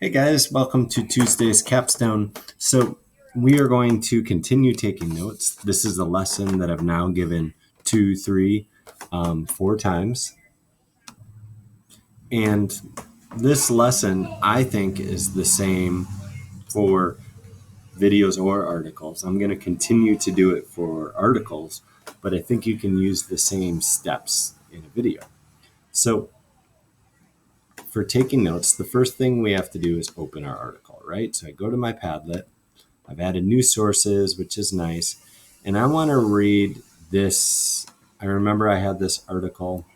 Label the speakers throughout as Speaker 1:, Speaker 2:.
Speaker 1: Hey guys, welcome to Tuesday's Capstone. So, we are going to continue taking notes. This is a lesson that I've now given two, three, 4 times. And this lesson, I think, is the same for videos or articles. I'm going to continue to do it for articles, but I think you can use the same steps in a video. So, for taking notes, the first thing we have to do is open our article, right? So I go to my Padlet. I've added new sources, which is nice. And I want to read this. I remember I had this article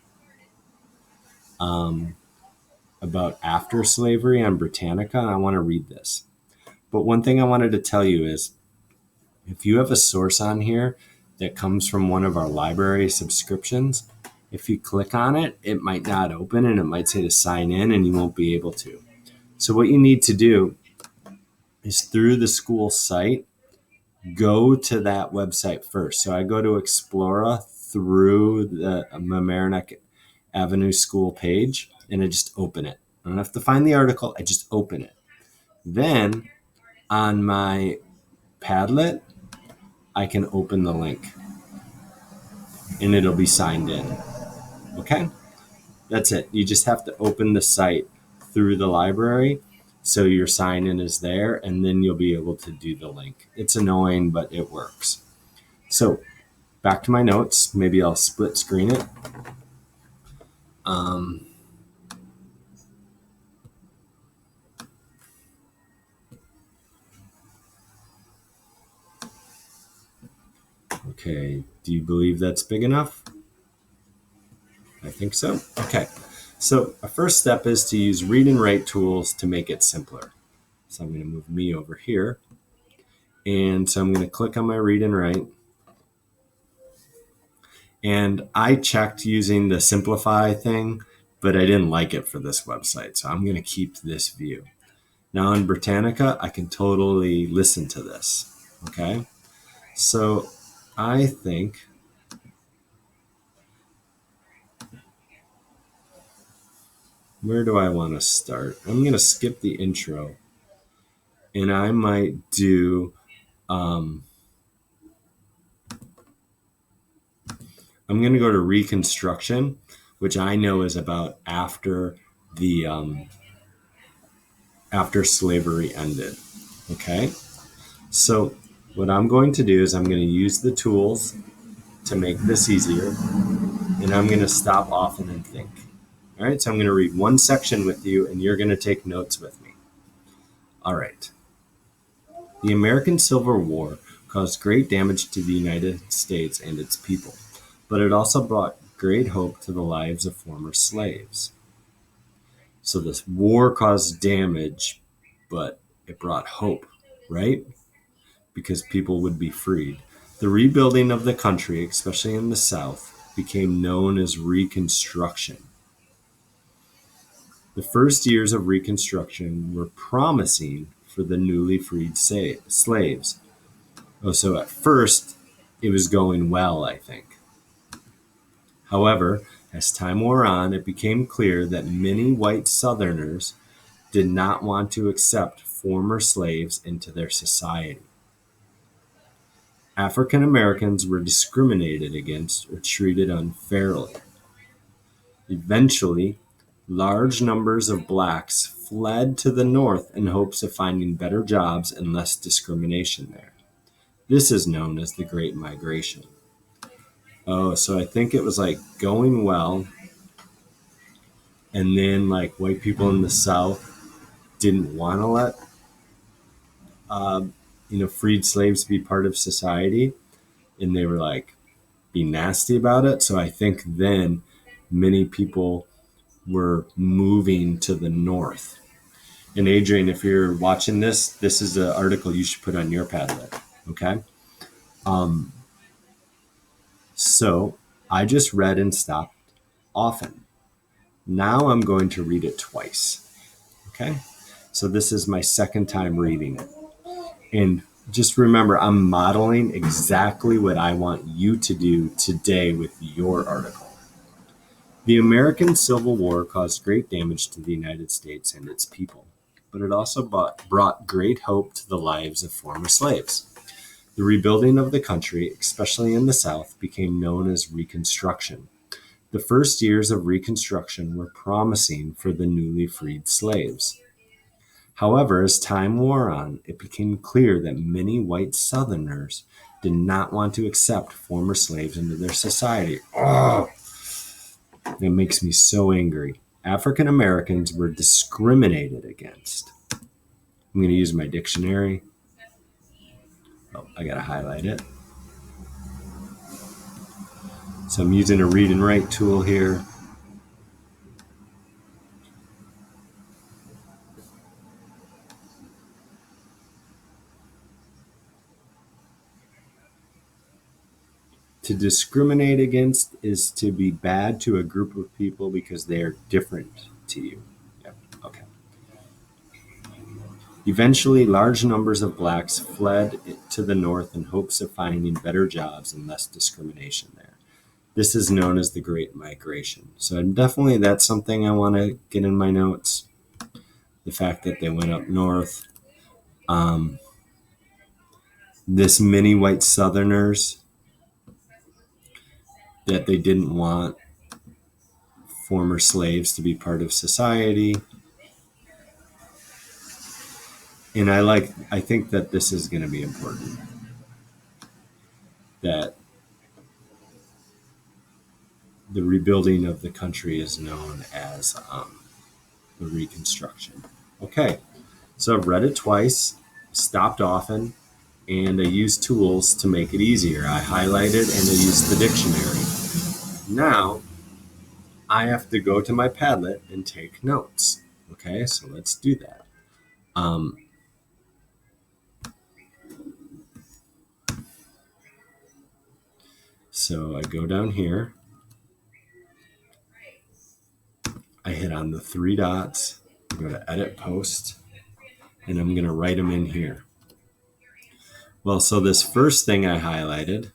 Speaker 1: about after slavery on Britannica, and I want to read this. But one thing I wanted to tell you is if you have a source on here that comes from one of our library subscriptions, if you click on it, it might not open and it might say to sign in and you won't be able to. So what you need to do is through the school site, go to that website first. So I go to Explora through the Mamaroneck Avenue School page and I just open it. I don't have to find the article, I just open it. Then on my Padlet, I can open the link and it'll be signed in. Okay? That's it. You just have to open the site through the library so your sign in is there and then you'll be able to do the link. It's annoying, but it works. So back to my notes. Maybe I'll split screen it. Okay, do you believe that's big enough? I think so. Okay, so a first step is to use read and write tools to make it simpler. So I'm going to move me over here. And so I'm going to click on my read and write. And I checked using the simplify thing, but I didn't like it for this website. So I'm going to keep this view. Now in Britannica, I can totally listen to this. Okay, so I think where do I want to start? I'm going to skip the intro and I might do, I'm going to go to Reconstruction, which I know is about after the, after slavery ended. Okay. So what I'm going to do is I'm going to use the tools to make this easier and I'm going to stop often and think. All right. So I'm going to read one section with you and you're going to take notes with me. All right. The American Civil War caused great damage to the United States and its people, but it also brought great hope to the lives of former slaves. So this war caused damage, but it brought hope, right? Because people would be freed. The rebuilding of the country, especially in the South, became known as Reconstruction. The first years of Reconstruction were promising for the newly freed slaves. Oh, so at first, it was going well, I think. However, as time wore on, it became clear that many white Southerners did not want to accept former slaves into their society. African Americans were discriminated against or treated unfairly. Eventually, large numbers of blacks fled to the North in hopes of finding better jobs and less discrimination there. This is known as the Great Migration. Oh, so I think it was like going well, and then like white people in the South didn't want to let freed slaves be part of society, and they were like be nasty about it. So I think then many people were moving to the North. And Adrian, if you're watching this, this is an article you should put on your Padlet. Okay. So I just read and stopped often. Now I'm going to read it twice. Okay. So this is my second time reading it. And just remember, I'm modeling exactly what I want you to do today with your article. The American Civil War caused great damage to the United States and its people, but it also brought great hope to the lives of former slaves. The rebuilding of the country, especially in the South, became known as Reconstruction. The first years of Reconstruction were promising for the newly freed slaves. However, as time wore on, it became clear that many white Southerners did not want to accept former slaves into their society. Oh, it makes me so angry. African Americans were discriminated against. I'm going to use my dictionary. Oh, I got to highlight it. So I'm using a read and write tool here. To discriminate against is to be bad to a group of people because they are different to you. Yep. Okay. Eventually, large numbers of blacks fled to the north in hopes of finding better jobs and less discrimination there. This is known as the Great Migration. So definitely that's something I want to get in my notes. The fact that they went up north. This many white Southerners that they didn't want former slaves to be part of society. And I think that this is going to be important. That the rebuilding of the country is known as the Reconstruction. Okay, so I've read it twice, stopped often, and I used tools to make it easier. I highlighted and I used the dictionary. Now, I have to go to my Padlet and take notes. Okay, so let's do that. So I go down here. I hit on the three dots, go to Edit Post, and I'm going to write them in here. Well, so this first thing I highlighted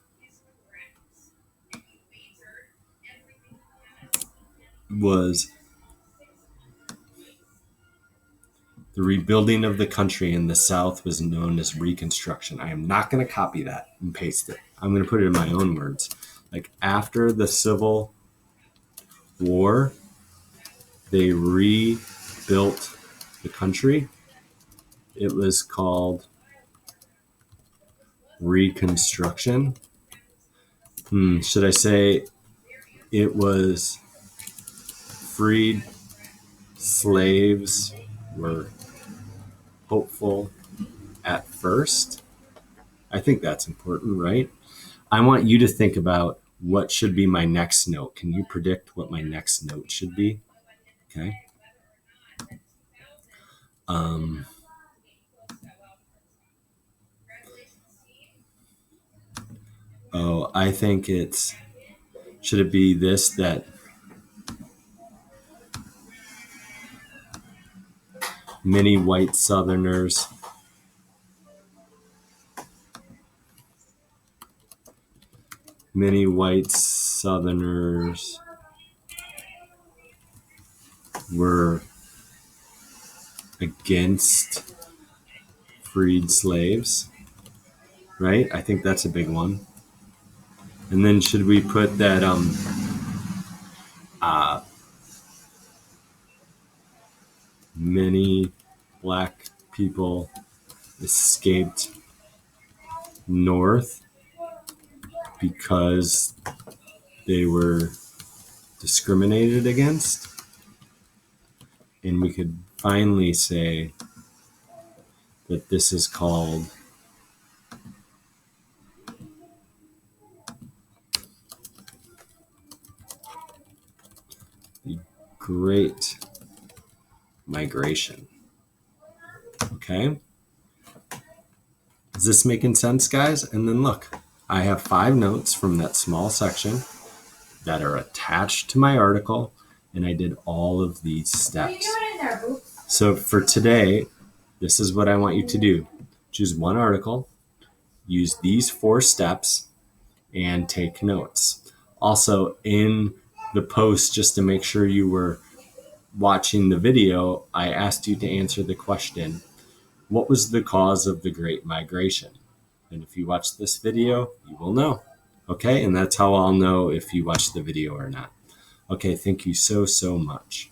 Speaker 1: was the rebuilding of the country in the South was known as Reconstruction. I am not going to copy that and paste it. I'm going to put it in my own words. Like after the Civil War, they rebuilt the country. It was called Reconstruction. Should I say it was freed slaves were hopeful at first? I think that's important, right? I want you to think about what should be my next note. Can you predict what my next note should be? Okay. I think should it be this, that many white Southerners were against freed slaves, right? I think that's a big one. And then should we put that many black people escaped north because they were discriminated against? And we could finally say that this is called the Great Migration. Okay? Is this making sense, guys? And then look, I have 5 notes from that small section that are attached to my article, and I did all of these steps. What are you doing in there, Boo? So for today, this is what I want you to do. Choose one article, use these 4 steps, and take notes. Also, in the post, just to make sure you were watching the video, I asked you to answer the question, what was the cause of the Great Migration? And if you watch this video, you will know. Okay, and that's how I'll know if you watch the video or not. Okay, thank you so, so much.